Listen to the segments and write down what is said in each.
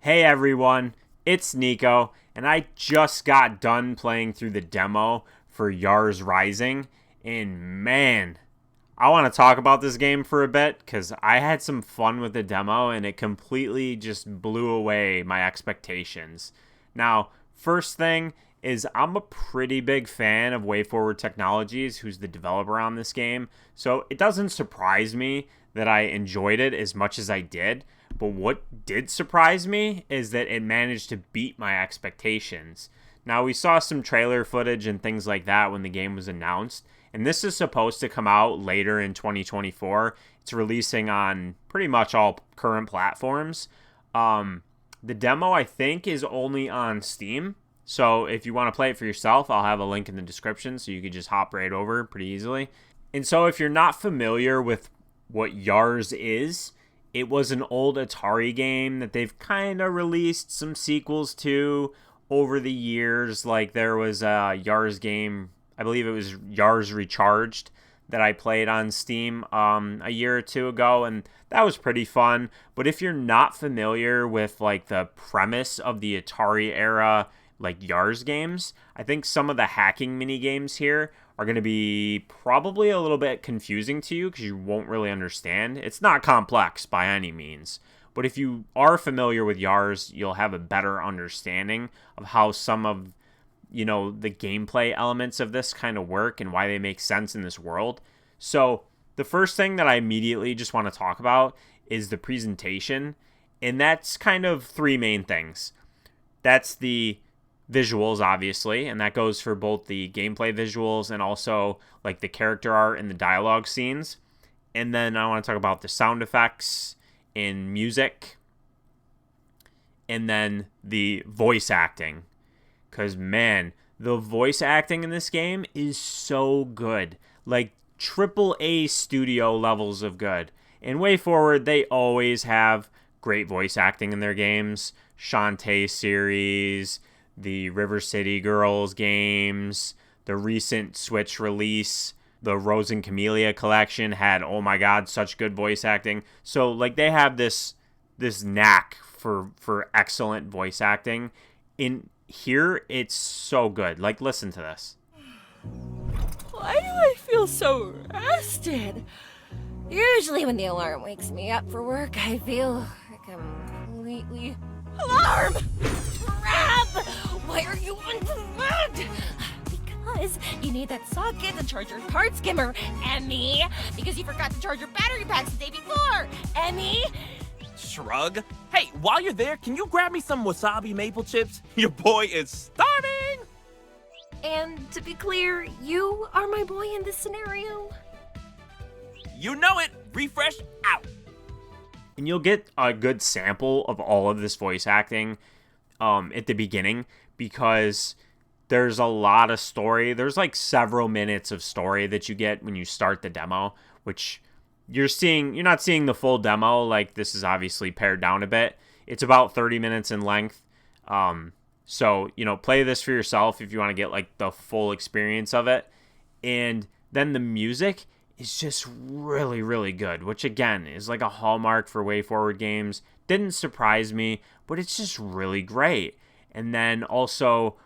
Hey everyone, it's Nico, and I just got done playing through the demo for Yars Rising, and man, I want to talk about this game for a bit because I had some fun with the demo and it completely just blew away my expectations. Now, first thing is I'm a pretty big fan of Wayforward Technologies, who's the developer on this game, so it doesn't surprise me that I enjoyed it as much as I did. But what did surprise me is that it managed to beat my expectations. Now, we saw some trailer footage and things like that when the game was announced, and this is supposed to come out later in 2024. It's releasing on pretty much all current platforms. The demo, I think, is only on Steam. So if you want to play it for yourself, I'll have a link in the description so you can just hop right over pretty easily. And so if you're not familiar with what Yars is, it was an old Atari game that they've kind of released some sequels to over the years. Like there was a Yars game, I believe it was Yars Recharged, that I played on Steam a year or two ago, and that was pretty fun. But if you're not familiar with like the premise of the Atari era, like Yars games, I think some of the hacking mini games here are going to be probably a little bit confusing to you because you won't really understand. It's not complex by any means, but if you are familiar with Yars, you'll have a better understanding of how some of the gameplay elements of this kind of work and why they make sense in this world. So the first thing that I immediately just want to talk about is the presentation, and that's kind of three main things. That's the visuals, obviously, and that goes for both the gameplay visuals and also like the character art and the dialogue scenes. And then I want to talk about the sound effects and music, and then the voice acting, because man, the voice acting in this game is so good, like triple A studio levels of good. In Wayforward, they always have great voice acting in their games. Shantae series, the River City Girls games, the recent Switch release, the Rose and Camellia collection had, oh my god, such good voice acting. So like they have this knack for excellent voice acting. In here, it's so good. Like, listen to this. Why do I feel so rested? Usually when the alarm wakes me up for work, I feel completely... Alarm! Crap! Why are you unplugged? Because you need that socket to charge your card skimmer, Emmy. Because you forgot to charge your battery packs the day before, Emmy. Shrug. Hey, while you're there, can you grab me some wasabi maple chips? Your boy is starving! And to be clear, you are my boy in this scenario. You know it! Refresh out! And you'll get a good sample of all of this voice acting at the beginning, because there's a lot of story. There's like several minutes of story that you get when you start the demo, which you're not seeing the full demo. Like, this is obviously pared down a bit. It's about 30 minutes in length. So, play this for yourself if you want to get like the full experience of it. And then the music is just really, really good, which again is like a hallmark for Wayforward games. Didn't surprise me, but it's just really great. And then also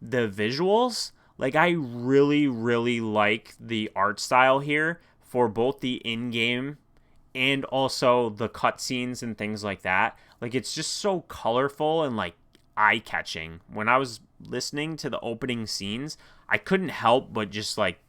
the visuals, like I really, really like the art style here for both the in-game and also the cutscenes and things like that. Like, it's just so colorful and like eye-catching. When I was listening to the opening scenes, I couldn't help but just like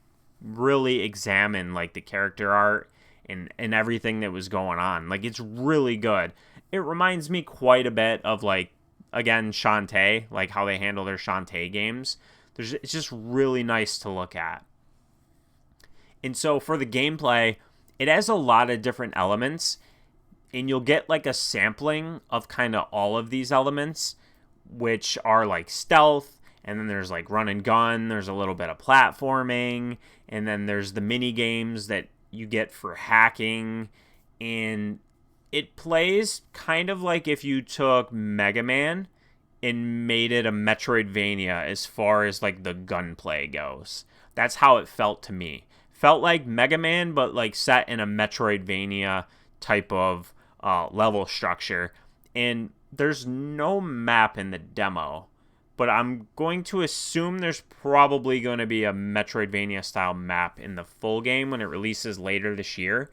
really examine like the character art and everything that was going on. Like, it's really good. It reminds me quite a bit of like, again, Shantae, like how they handle their Shantae games. It's just really nice to look at. And so for the gameplay, it has a lot of different elements, and you'll get like a sampling of kind of all of these elements, which are like stealth, and then there's like run and gun, there's a little bit of platforming, and then there's the mini games that you get for hacking. And it plays kind of like if you took Mega Man and made it a Metroidvania as far as like the gunplay goes. That's how it felt to me. Felt like Mega Man, but like set in a Metroidvania type of level structure. And there's no map in the demo, but I'm going to assume there's probably going to be a Metroidvania style map in the full game when it releases later this year.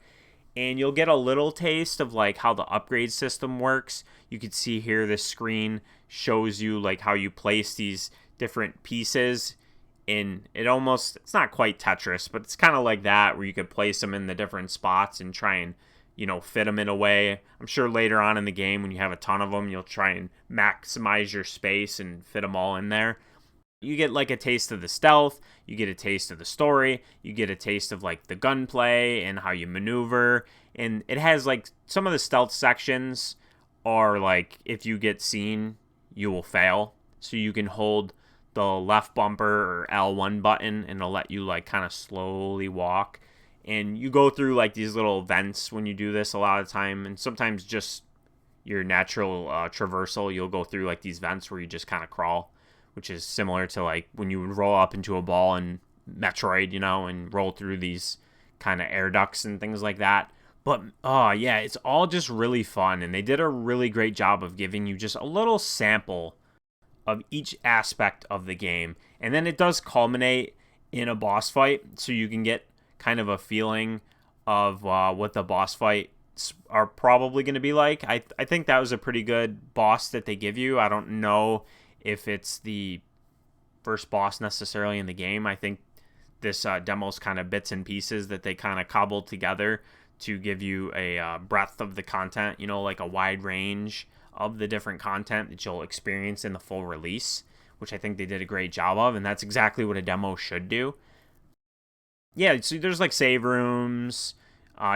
And you'll get a little taste of like how the upgrade system works. You can see here the screen shows you like how you place these different pieces in it's not quite Tetris, but it's kind of like that, where you could place them in the different spots and try and, fit them in a way. I'm sure later on in the game when you have a ton of them, you'll try and maximize your space and fit them all in there. You get like a taste of the stealth, you get a taste of the story, you get a taste of like the gunplay and how you maneuver. And it has like some of the stealth sections are like, if you get seen, you will fail. So you can hold the left bumper or L1 button and it'll let you like kind of slowly walk. And you go through like these little vents when you do this a lot of the time. And sometimes just your natural traversal, you'll go through like these vents where you just kind of crawl, which is similar to like when you would roll up into a ball in Metroid, and roll through these kind of air ducts and things like that. But, yeah, it's all just really fun. And they did a really great job of giving you just a little sample of each aspect of the game. And then it does culminate in a boss fight, so you can get kind of a feeling of what the boss fights are probably going to be like. I think that was a pretty good boss that they give you. I don't know if it's the first boss necessarily in the game. I think this demo's kind of bits and pieces that they kind of cobbled together to give you a breadth of the content, like a wide range of the different content that you'll experience in the full release, which I think they did a great job of, and that's exactly what a demo should do. Yeah, so there's like save rooms.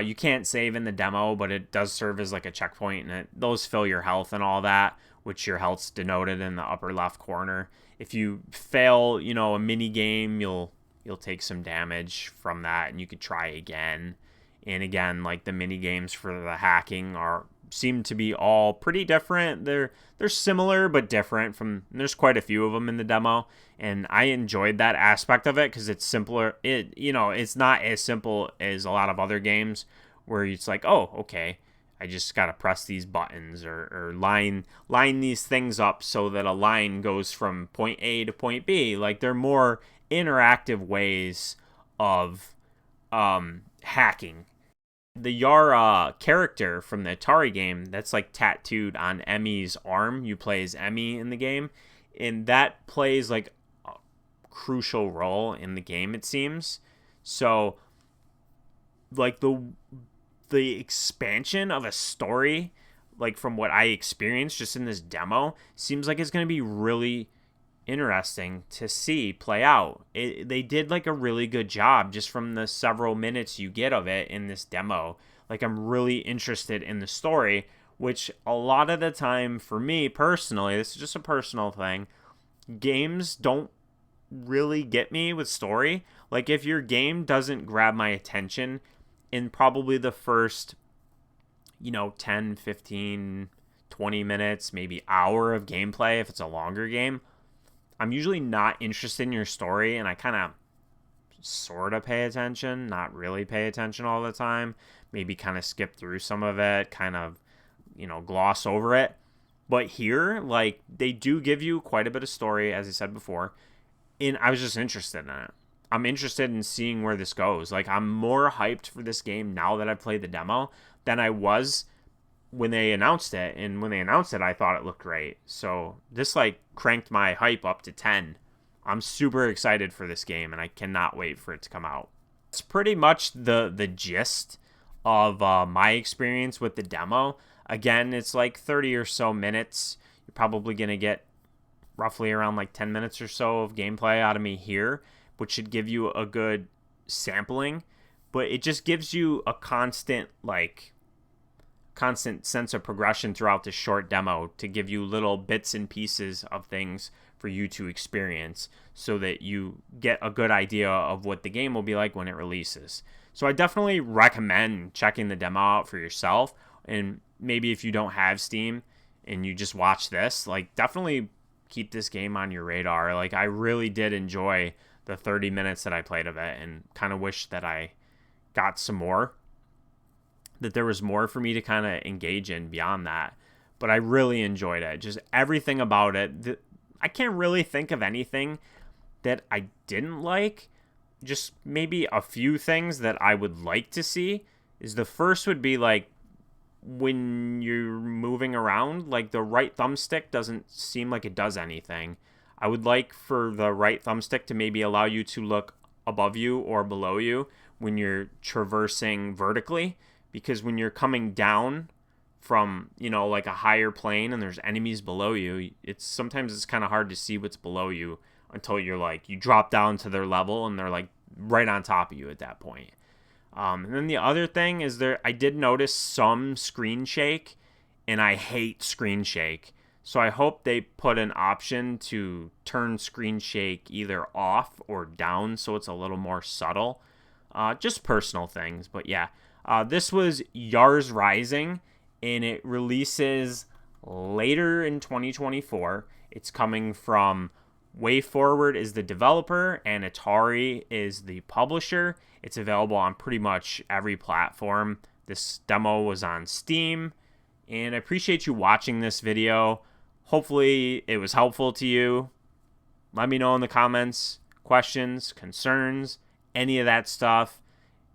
You can't save in the demo, but it does serve as like a checkpoint, and those fill your health and all that, which your health's denoted in the upper left corner. If you fail, a mini game, you'll take some damage from that, and you could try again. And again, like the mini games for the hacking seem to be all pretty different. They're similar but different. There's quite a few of them in the demo, and I enjoyed that aspect of it because it's simpler. It's not as simple as a lot of other games where it's like, oh, okay, I just gotta press these buttons or line these things up so that a line goes from point A to point B. Like, they're more interactive ways of hacking. The Yar character from the Atari game, that's like tattooed on Emmy's arm. You play as Emmy in the game, and that plays like a crucial role in the game, it seems. So like the expansion of a story, like from what I experienced just in this demo, seems like it's going to be really interesting to see play out. They did like a really good job just from the several minutes you get of it in this demo. Like, I'm really interested in the story, which a lot of the time for me personally, this is just a personal thing, games don't really get me with story. Like, if your game doesn't grab my attention in probably the first 10, 15, 20 minutes, maybe hour of gameplay, if it's a longer game, I'm usually not interested in your story, and I kind of sort of pay attention, not really pay attention all the time, maybe kind of skip through some of it, kind of, gloss over it. But here, like, they do give you quite a bit of story, as I said before, and I was just interested in it. I'm interested in seeing where this goes. Like, I'm more hyped for this game now that I've played the demo than I was when they announced it. And when they announced it, I thought it looked great. So this like cranked my hype up to 10. I'm super excited for this game, and I cannot wait for it to come out. It's pretty much the gist of my experience with the demo. Again, it's like 30 or so minutes. You're probably going to get roughly around like 10 minutes or so of gameplay out of me here, which should give you a good sampling. But it just gives you a constant sense of progression throughout this short demo to give you little bits and pieces of things for you to experience so that you get a good idea of what the game will be like when it releases. So I definitely recommend checking the demo out for yourself, and maybe if you don't have Steam and you just watch this, like, definitely keep this game on your radar. Like, I really did enjoy the 30 minutes that I played of it, and kind of wish that I got some more, that there was more for me to kind of engage in beyond that. but I really enjoyed it. Just everything about it. I can't really think of anything that I didn't like. Just maybe a few things that I would like to see. Is the first would be like when you're moving around, like the right thumbstick doesn't seem like it does anything. I would like for the right thumbstick to maybe allow you to look above you or below you when you're traversing vertically, because when you're coming down from, like a higher plane and there's enemies below you, sometimes it's kind of hard to see what's below you until you drop down to their level and they're like right on top of you at that point. And then the other thing is I did notice some screen shake, and I hate screen shake. So I hope they put an option to turn screen shake either off or down so it's a little more subtle. Just personal things, but yeah. This was Yars Rising, and it releases later in 2024. It's coming from Wayforward is the developer, and Atari is the publisher. It's available on pretty much every platform. This demo was on Steam, and I appreciate you watching this video. Hopefully it was helpful to you. Let me know in the comments, questions, concerns, any of that stuff.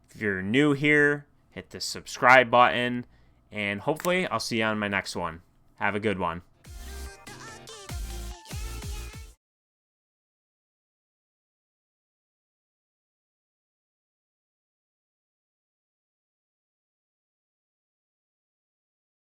If you're new here, hit the subscribe button, and hopefully I'll see you on my next one. Have a good one.